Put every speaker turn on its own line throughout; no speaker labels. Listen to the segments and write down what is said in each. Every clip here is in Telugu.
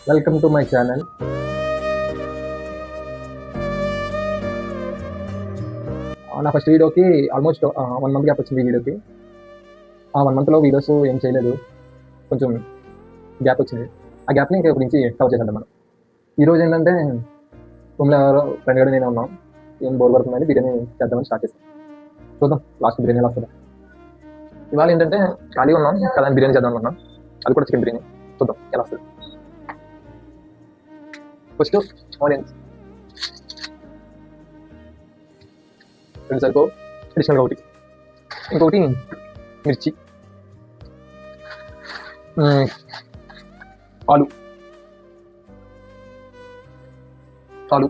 Welcome to my channel. నా ఫస్ట్ వీడియోకి ఆల్మోస్ట్ 1 మంత్ గ్యాప్ వచ్చింది. ఈ వీడియోకి ఆ 1 మంత్లో వీడియోస్ ఏం చేయలేదు, కొంచెం గ్యాప్ వచ్చింది. ఆ గ్యాప్ని ఇంకా గురించి కవర్ చేద్దాం మనం. ఈరోజు ఏంటంటే రూమ్లో ఎవరో ఫ్రెండ్ కూడా నేను ఉన్నాం, ఏం బోర్ పడుతుందని బిర్యానీ చేద్దామని స్టార్ట్ చేస్తాం. చూద్దాం లాస్ట్ బిర్యానీ ఎలా వస్తుందా. ఇవాళ ఏంటంటే ఖాళీగా ఉన్నాం కదా, బిర్యానీ చేద్దాం అనుకున్నాం. అది కూడా చికెన్ బిర్యానీ. చూద్దాం ఎలా వస్తుంది. ఫస్ట్ ఆనియన్స్ రెండు సరిపో, అడిషనల్గా ఒకటి, ఇంకొకటి మిర్చి, ఆలు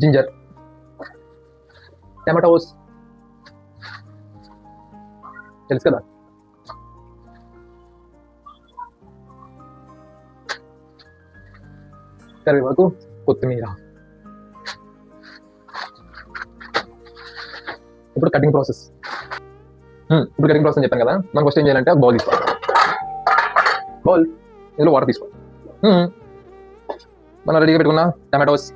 జింజర్, టమాటోస్ తెలుసు కదా, కరివేపాకు, కొత్తిమీర. ఇప్పుడు కటింగ్ ప్రాసెస్ అని చెప్పాను కదా. మనం ఫస్ట్ ఏం చేయాలంటే ఒక బౌల్ తీసుకోవాలి. బౌల్ ఇందులో వాటర్ తీసుకోవాలి. మనం రెడీగా పెట్టుకున్న టమాటోస్,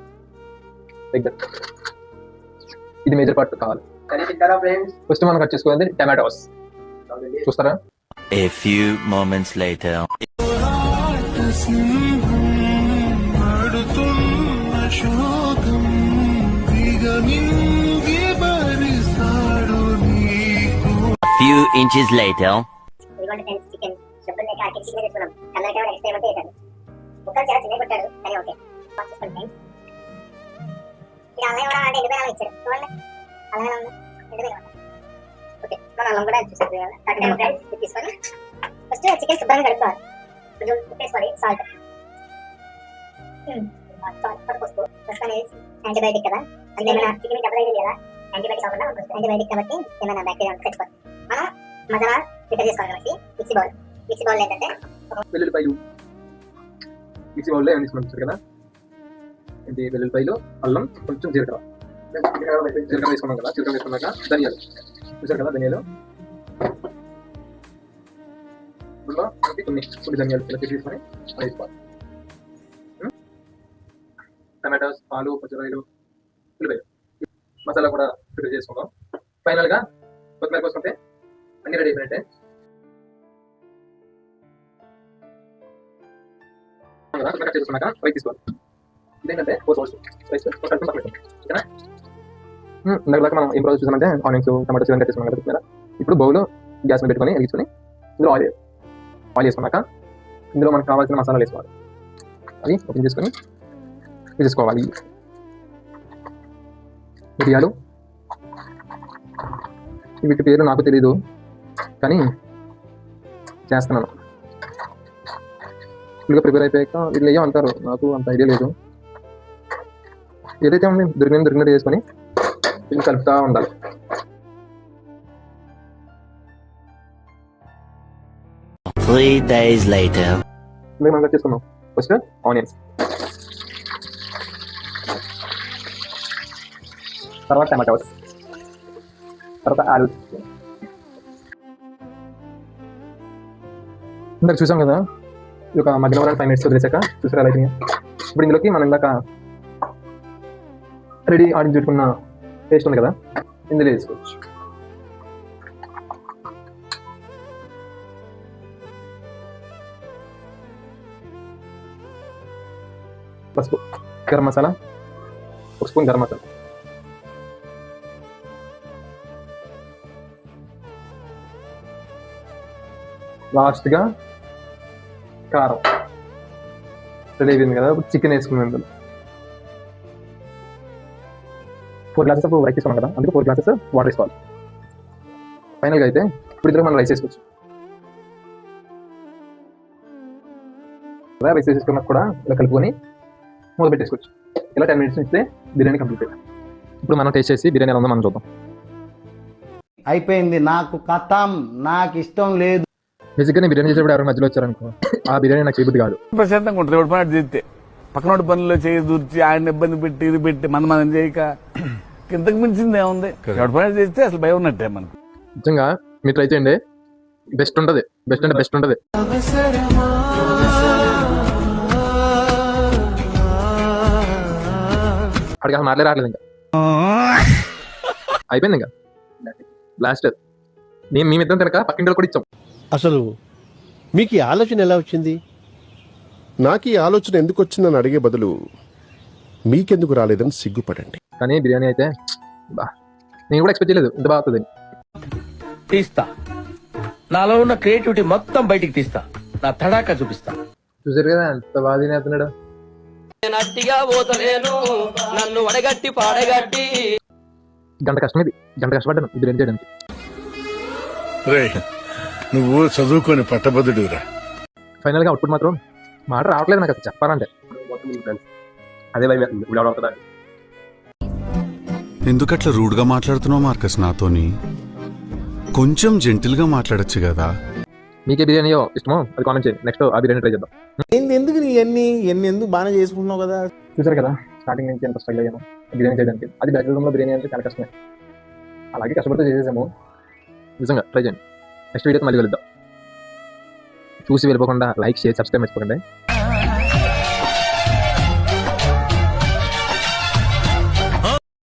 ఇది మేజర్ పార్ట్ కావాలి. ఫస్ట్ మనం కట్ చేసుకోవాలి టమాటోస్. చూస్తారా?
A few moments later. A few inches later.
Chicken శుభ్రంగా చికెన్ తీసుకున్నాం. టమాటో నెక్స్ట్ టైం అంటే వేసాను. ముక్కలు చాలా చిన్నగా కొట్టాడు కానీ ఓకే. ఇది అల్లం కూడా అంటే 2 ఇచ్చారు చూడండి. అల్లం ఉంది 2 ఓకే. మనం అల్లం కూడా చూసారు కదా. ఫ్రెండ్స్ తీసుకొని ఫస్ట్ చికెన్ శుభ్రంగా కడుక్కోవాలి. కొంచెం ఉప్పు వేసుకోవాలి, సాల్ట్ పసుపు అనేది యాంటీబయాటిక్ కదా, అంటే ఏమైనా చికెన్ డబుల్ అయింది కదా, యాంటీబయాటిక్ కాకుండా యాంటీబయాటిక్ కాబట్టి ఏమైనా బ్యాక్టీరియా చచ్చిపోతుంది. మనం మసాలా ప్రిపేర్ చేసుకోవాలి కాబట్టి మిక్సీ బౌల్ ఏంటంటే
వెల్లుల్లిపాయలు మిక్సీ బౌల్లో ఏమైనా తీసుకుని కదా, ఇది వెల్లుల్లిపాయలు, అల్లం, కొంచెం జీలకర్ర వేసుకున్నాం కదా. జీలకర్ర వేసుకున్నాక ధనియాలు చూసారు కదా, ధనియాలు కొన్ని ధనియాలు తీసుకొని వేసుకోవాలి. టమాటోస్, ఆలు, పచ్చిమిరపకాయలు, ఉల్లిపాయలు, మసాలా కూడా ప్రిపేర్ చేసుకుందాం. ఫైనల్గా కొత్తిమీర కోసుకుంటే అన్ని రెడీ అయిపోయినట్టే. కట్ చేసుకున్నాక రైస్ తీసుకోవాలి. ఇదేంటంటే 4 బౌల్స్ రైస్ ఓకేనా. ఇందాక మనం ఏం ప్రాసెస్ చూసామంటే ఆనియన్స్, టమాటోస్ ఇవన్నీ కట్ చేసుకున్నాం కదా కొత్తిమీర. ఇప్పుడు బౌల్ గ్యాస్ మీద పెట్టుకొని వెలిగించుకొని ఇందులో ఆయిల్ వేసుకున్నాక ఇందులో మనకు కావాల్సిన మసాలాలు వేసుకోవాలి. అవి ఓపెన్ చేసుకొని వేసుకోవాలి. మిరియాలు, వీటి పేరు నాకు తెలీదు కానీ చేస్తున్నాను. ఫుల్గా ప్రిపేర్ అయిపోయాక వీళ్ళు ఏమో అంటారు, నాకు అంత ఐడియా లేదు. ఏదైతే ఉంది దొరికినట్టు చేసుకొని వీళ్ళు కలుపుతూ ఉండాలి.
Three days later.
మనం కట్ చేసుకున్నాం. ఫస్ట్ ఆనియన్స్, తర్వాత టమాటోస్, తర్వాత ఆలు. ఇందాక చూసాం కదా, ఈ ఒక మధ్యలో 5 minutes వదిలేసాక చూసారా అలా అయిపోయింది. ఇప్పుడు ఇందులోకి మనం ఇందాక రెడీ ఆడించి పెట్టుకున్న పేస్ట్ ఉంది కదా, ఇందులో వేసుకోవచ్చు. పసుపు, గరం మసాలా, 1 స్పూన్ గరం మసాలా, లాస్ట్గా కారం. రెడీ అయిపోయింది కదా. ఇప్పుడు చికెన్ వేసుకున్నాం. ఇందులో 4 glasses రైస్ తీసుకున్నాం కదా, అందుకే 4 glasses వాటర్ వేసుకోవాలి. ఫైనల్గా అయితే ఇప్పుడు ఇందులో మనం రైస్ వేసుకోవచ్చు. రైస్ వేసుకున్నాక కూడా ఇలా కలుపుకొని మూత పెట్టేసుకోవచ్చు. ఇలా 10 minutes ఇస్తే బిర్యానీ కంప్లీట్ అయింది. ఇప్పుడు మనం టేస్ట్ చేసి బిర్యానీ ఎలా ఉందో మనం చూద్దాం.
అయిపోయింది, నాకు కథం, నాకు ఇష్టం లేదు.
బేసిక్గా బిర్యానీ చేసేప్పుడు ఎవరైనా మధ్యలో వచ్చారనుకో, ఆ బిర్యానీ నాకు చేయబుద్ధి కాదు.
ప్రశాంతంగా ఉంటుంది. ఎవరి పని చేస్తే పక్కనోటి పనుల్లో చేయి దూర్చి ఆయన ఇబ్బంది పెట్టి ఇది పెట్టి మనం చేయక ఇంతకు మించింది ఏముంది. ఎవరి పని చేస్తే అసలు భయం ఉన్నట్టే మనకు.
నిజంగా మీరు ట్రై చేయండి, బెస్ట్ ఉంటుంది. బెస్ట్ అంటే బెస్ట్ ఉంటుంది. అడిగి అసలు మాటలే రావట్లేదు ఇంకా అయిపోయింది ఇంకా బ్లాస్టర్ మేమిద్దరం తినక పక్కింటి కూడా ఇచ్చాం.
అసలు మీకు ఈ ఆలోచన ఎలా వచ్చింది?
నాకు ఈ ఆలోచన ఎందుకు వచ్చిందని అడిగే బదులు మీకెందుకు రాలేదని సిగ్గుపడండి.
కానీ బిర్యానీ అయితే బా నేను కూడా ఎక్స్పెక్ట్ చేయలేదు ఇంత బాగా అవుతుంది.
తీస్తా, నాలో ఉన్న క్రియేటివిటీ మొత్తం బయటికి తీస్తా, నా తడాకా చూపిస్తా.
చూసారు కదా ఎంత బాగా తినేస్తున్నాడు.
నన్ను వడగట్టి పాడగట్టి
గంట కష్టం ఇది, గంట కష్టపడ్డాను ఈ బిర్యానీ చేయడానికి.
నువ్వు చదువుకొని పట్టభద్రుడురా.
ఫైనల్ గా అవుట్పుట్ మాత్రం మాట రావట్లేదు నాకు అసలు చెప్పాలంటే. అదే భయం ఇప్పుడు అవుతుందా.
ఎందుకట్లా రూడ్గా మాట్లాడుతున్నావు మార్కస్ నాతోని? కొంచెం జెంటిల్గా మాట్లాడొచ్చు కదా.
మీకే బిర్యానీయో ఇష్టమో అది కామెంట్ చేయండి. నెక్స్ట్ ఆ బిర్యానీ ట్రై చేద్దాం.
ఎందుకు ఎన్ని ఎందుకు బాగానే చేసుకుంటున్నావు కదా.
చూసారు కదా స్టార్టింగ్ నుంచి ఎంత స్ట్రగుల్ అయ్యాము బిర్యానీ చేయడానికి. అది బ్యాచిలర్ రూమ్లో బిర్యానీ అంటే చాలా కష్టమే. అలాగే కష్టపడితే చేసేసాము. నిజంగా ట్రై చేయండి. నెక్స్ట్ వీడియోకి మళ్ళీ వెళ్దాం. చూసి వెళ్ళిపోకుండా లైక్, షేర్, సబ్స్క్రైబ్ మర్చిపోకండి.